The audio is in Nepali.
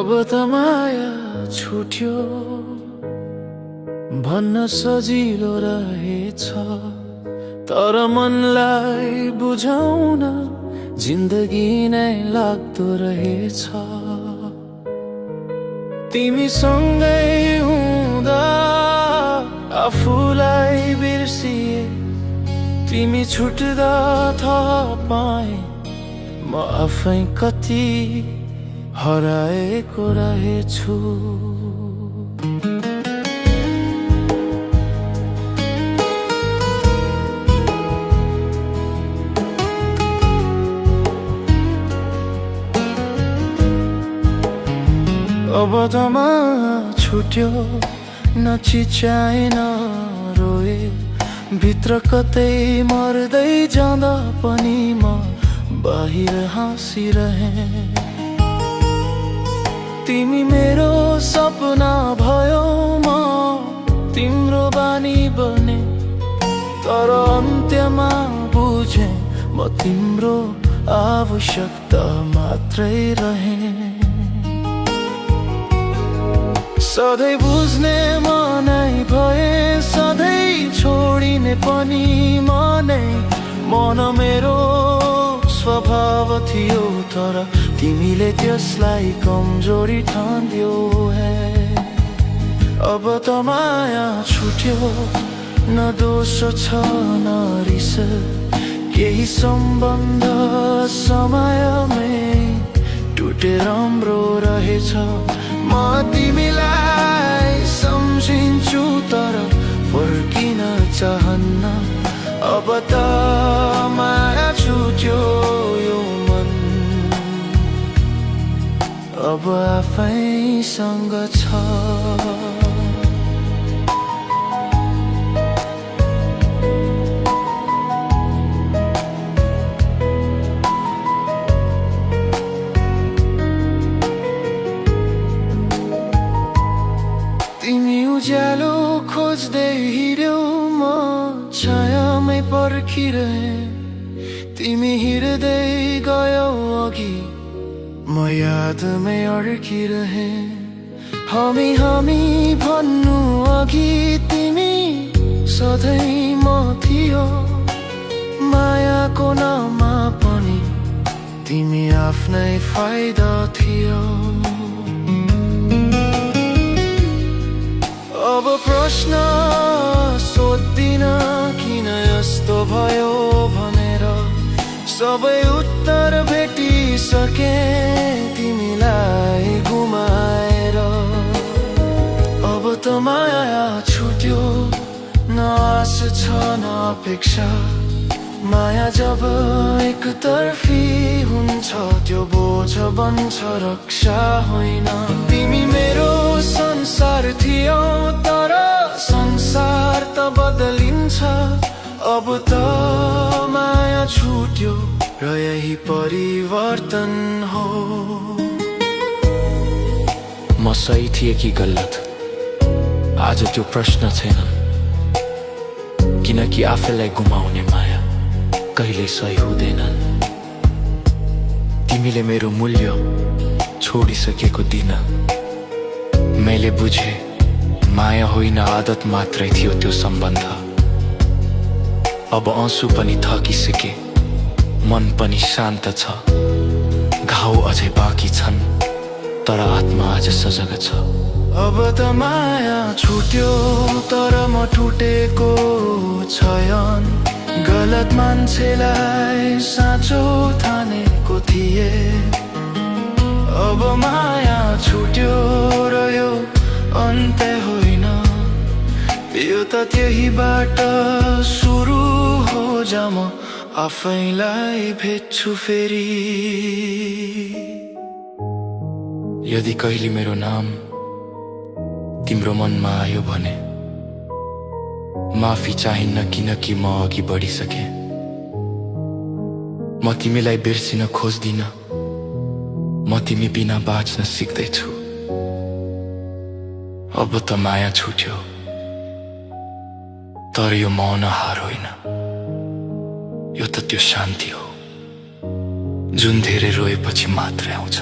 अब त माया छुट्यो भन्न सजिलो रहेछ, तर मनलाई बुझाउन जिन्दगी नै लाग्दो रहेछ। तिमी सँगै हुँदा आफूलाई बिर्सिए, तिमी छुट्दा थाहा पाएँ म आफै कति हराएको रहेछु। अब त म छुट्यो, न चिच्याए न रोए, भित्र कतै मर्दै जाँदा पनि म बाहिर हाँसिरहे। तिमी मेरो सपना भयो, म तिम्रो बानी बने, तर अन्त्यमा बुझे म तिम्रो आवश्यकता मात्रै रहे। सधैँ बुझ्ने मनै भए, सधैँ छोडिने पनि मनै, मन मेरो स्वभाव थियो, तर तिमीले त्यसलाई कमजोरी ठान्दियो है। अब त माया छुट्यो, न दोष छ न रिस, केही सम्बन्ध समयमै टुटे राम्रो रहेछ। म तिमीलाई सम्झिन्छु तर फर्किन चाहन्न। अब त माया छुट्यो यो मन, अब आफैसँग छ। तिमी उज्यालो खोज्दै हिँड्यौ, म छायामै पर्खिरहे। तिमी हिँड्दै गयौ अघि, म यादमै अड्किरहे। हामी भन्नु अघि तिमी सधैँ म थियो, मायाको नाममा पनि तिमी आफ्नै फाइदा थियो। अब प्रश्न सोध्दिन किन यस्तो भयो भनेर, सबै उत्तर भेटिसके तिमीलाई गुमाएर। अब त माया छुट्यो, न आश छ न अपेक्षा। माया जब एकतर्फी हुन्छ, त्यो बोझ बन्छ रक्षा होइन। तिमी मेरो संसार थियौ, तर संसार त बदलिन्छ। अब त माया छुट्यो र यही परिवर्तन हो। म सही थिएँ कि गलत, आज त्यो प्रश्न छैन, किनकि आफैलाई गुमाउने माया कहिल्यै सही हुँदैनन्। तिमीले मेरो मूल्य छोडिसकेको दिन मैले बुझे, माया होइन आदत मात्रै थियो त्यो सम्बन्ध। अब आँसु पनि थकिसके, मन पनि शान्त छ, घाउ अझै बाँकी छन्, तर आत्मा आज सजग छ। अब त माया छुट्यो, तर म टुटेको छयन। गलत मान्छेलाई साँचो ठानेको थिए। अब माया छुट्यो र यो अन्त्य होइन, यो त त्यही बाट सुरु हो जहाँ म आफैलाई भेट्छु फेरि। यदि कहिले मेरो नाम तिम्रो मनमा आयो भने माफी चाहिन्न, किनकि म अघि बढिसके। म तिमीलाई बिर्सिन खोज्दिन, म तिमी बिना बाँच्न सिक्दैछु। अब त माया छुट्यो, तर यो मौन हार होइन, यो त त्यो शान्ति हो जुन धेरै रोएपछि मात्रै आउँछ।